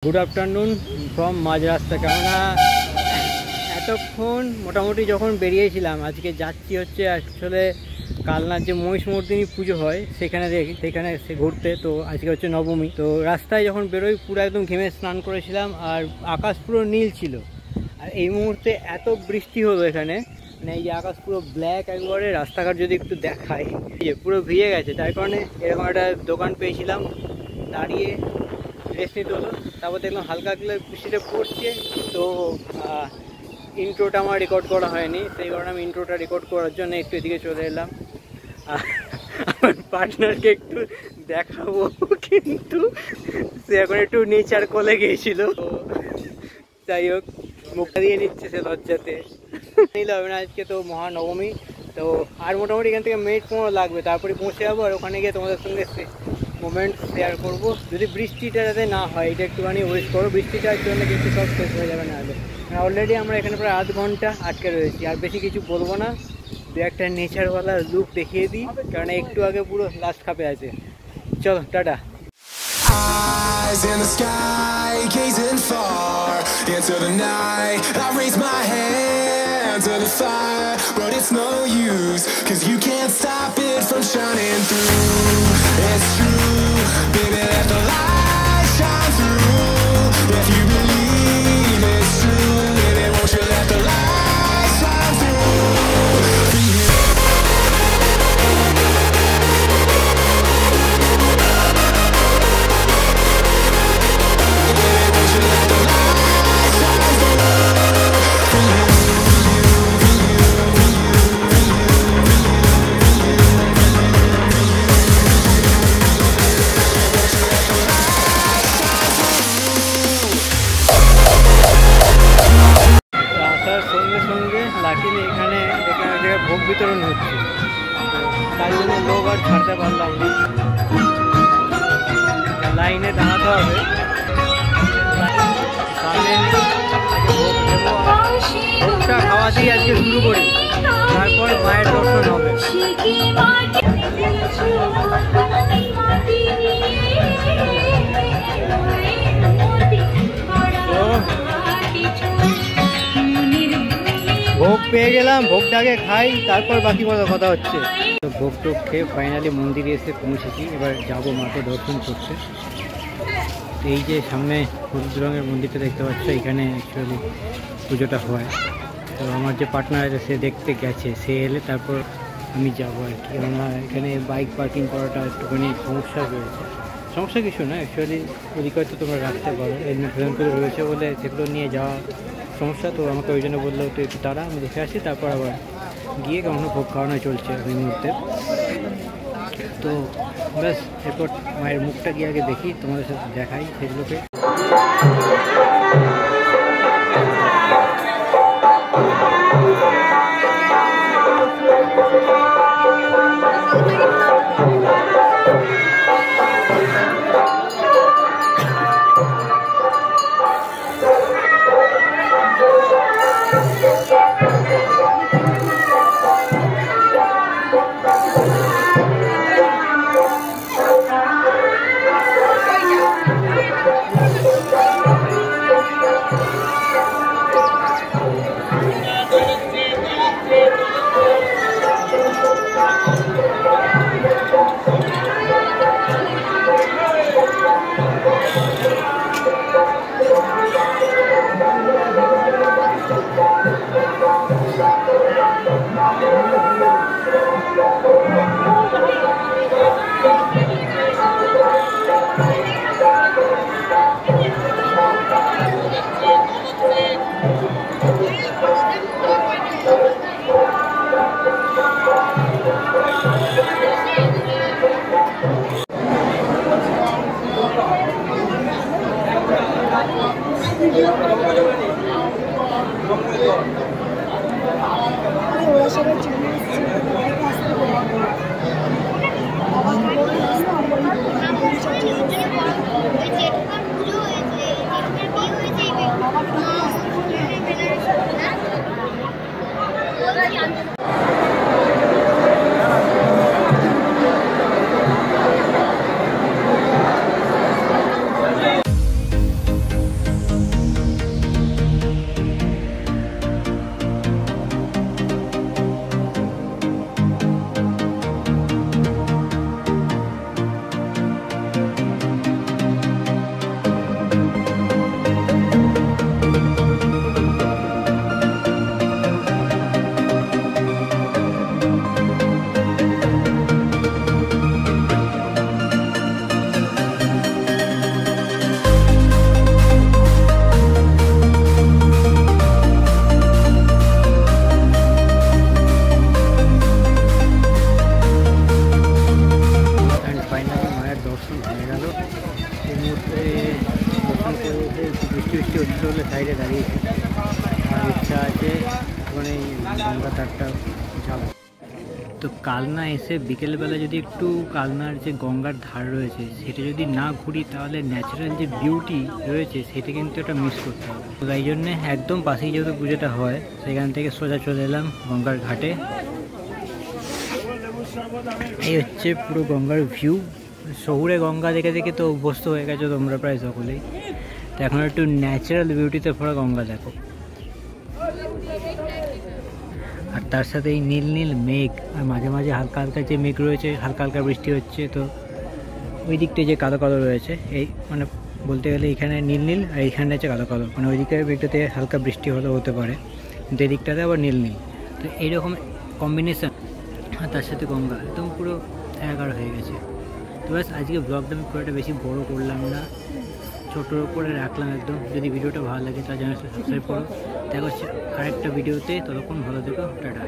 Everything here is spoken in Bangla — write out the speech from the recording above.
গুড আফটারনুন ফ্রম মাঝ রাস্তা। কেননা এতক্ষণ মোটামুটি যখন বেরিয়েছিলাম, আজকে যাচ্ছি হচ্ছে আসলে কালনার যে মহিষমর্দিনী পুজো হয় সেখানে ঘুরতে। তো আজকে হচ্ছে নবমী। তো রাস্তায় যখন বেরোই পুরো একদম ঘেমে স্নান করেছিলাম, আর আকাশ পুরো নীল ছিল। আর এই মুহূর্তে এত বৃষ্টি হলো এখানে, মানে এই যে আকাশ পুরো ব্ল্যাক একবারে। রাস্তাঘাট যদি একটু দেখাই, পুরো ভিজে গেছে। তার কারণে এরকম একটা দোকান পেয়েছিলাম, দাঁড়িয়ে রেস্ট নিতে হলো। তারপর দেখলাম হালকা হালকা বৃষ্টিটা পড়ছে। তো ইন্ট্রোটা আমার রেকর্ড করা হয়নি, সেই কারণে আমি ইন্ট্রোটা রেকর্ড করার জন্য একটু এদিকে চলে এলাম। আমার পার্টনারকে একটু দেখাবো, কিন্তু সে এখন একটু নেচার কোলে গিয়েছিল। তো যাই হোক, মুখটা দিয়ে নিচ্ছে সে লজ্জাতে। নিলে হবে না, আজকে তো মহানবমী। তো আর মোটামুটি এখান থেকে মিনিট 15 লাগবে, তারপরে পৌঁছে যাবো। আর ওখানে গিয়ে তোমাদের সঙ্গে মোমেন্ট শেয়ার করবো। যদি বৃষ্টিটা যাতে না হয়, এটা একটুখানি ওয়েট করো। বৃষ্টিটার জন্য কিন্তু সব শেষ হয়ে যাবে না হলে। অলরেডি আমরা এখানে প্রায় আধ ঘন্টা আটকে রয়েছি। আর বেশি কিছু বলবো না, দু একটা নেচারওয়ালা লুক দেখিয়ে দিই, কারণ একটু আগে পুরো লাস্ট খাপে আছে। চলো, tata. Eyes in the sky, gazing far into the night. I raise my hand to the fire, but it's no use, 'cause you can't stop it from shining through. It's true, baby, let the light shine through. If you believe it's true, baby, won't you let the light shine through for you? Luckily এখানে দেখলাম এক জায়গায় ভোগ বিতরণ হচ্ছে, তাই জন্য লোক আর ছাড়তে পারলাম না। লাইনে দাঁড়াতে হবে, সামনে ভোগ দেবো। ভোগটা খাওয়া দিয়ে আজকে শুরু করি, তারপর মায়ের দর্শন হবে। ভোগ পেয়ে গেলাম, ভোগটাকে খাই, তারপর বাকি কথা হচ্ছে। তো ভোগ টোগ খেয়ে ফাইনালি মন্দিরে এসে পৌঁছেছি। এবার যাবো মাকে দর্শন করতে। এই যে সামনে হলুদ রঙের মন্দিরটা দেখতে পাচ্ছ, এখানে অ্যাকচুয়ালি পুজোটা হয়। তো আমার যে পার্টনার আছে সে দেখতে গেছে, সে এলে তারপর আমি যাবো আর কি। কেননা এখানে বাইক পার্কিং করাটা একটুখানি সমস্যা রয়েছে। সমস্যা কিছু না, অ্যাকচুয়ালি ওদিকে হয়তো তোমরা রাখতে পারো, এর রয়েছে বলে সেগুলো নিয়ে যাওয়া সমস্যা। তো আমাকে ওই জন্য বললো তো একটু তারা আমি দেখে আসি, তারপর আবার গিয়ে কেমন ভোগ খাওয়ানো চলছে ওই মুহূর্তে। তো ব্যাস, এরপর মায়ের মুখটা গিয়ে আগে দেখি, তোমাদের সাথে দেখাই সেগুলোকে। এসে বৃষ্টি হচ্ছে বলে সাইডে দাঁড়িয়েছি। আর ইচ্ছা আছে ওখানে গঙ্গা তারটা যাব। তো কালনা এসে বিকেলবেলা যদি একটু কালনার যে গঙ্গার ধার রয়েছে সেটা যদি না ঘুরি তাহলে ন্যাচারাল যে বিউটি রয়েছে সেটা কিন্তু একটা মিস করতে হবে। তো তাই জন্যে একদম পাশেই যেহেতু পুজোটা হয় সেখান থেকে সোজা চলে এলাম গঙ্গার ঘাটে। এই হচ্ছে পুরো গঙ্গার ভিউ। শহুরে গঙ্গা দেখে দেখে তো অভ্যস্ত হয়ে গেছো তোমরা প্রায় সকলেই, তো এখন একটু ন্যাচারাল বিউটিতে ভরা গঙ্গা দেখো। আর তার সাথে এই নীল নীল মেঘ, আর মাঝে মাঝে হালকা হালকা যে মেঘ রয়েছে হালকা হালকা বৃষ্টি হচ্ছে। তো ওই দিকটায় যে কালো কালো রয়েছে এই মানে বলতে গেলে এখানে নীল নীল আর এইখানে আছে কালো কালো, মানে ওই দিকের মেঘটাতে হালকা বৃষ্টি হলেও হতে পারে কিন্তু এই দিকটাতে আবার নীল নীল। তো এইরকম কম্বিনেশান আর তার সাথে গঙ্গা একদম পুরো একাকার হয়ে গেছে। তো ব্যাস আজকে ব্লগটা আমি খুব একটা বেশি বড় করলাম না, ছোটোর উপরে রাখলাম একদম। যদি ভিডিওটা ভালো লাগে তার চ্যানেলটা সাবস্ক্রাইব করো। দেখা হচ্ছে আরেকটা ভিডিওতে, ততক্ষণ ভালো থেকো, টাটা।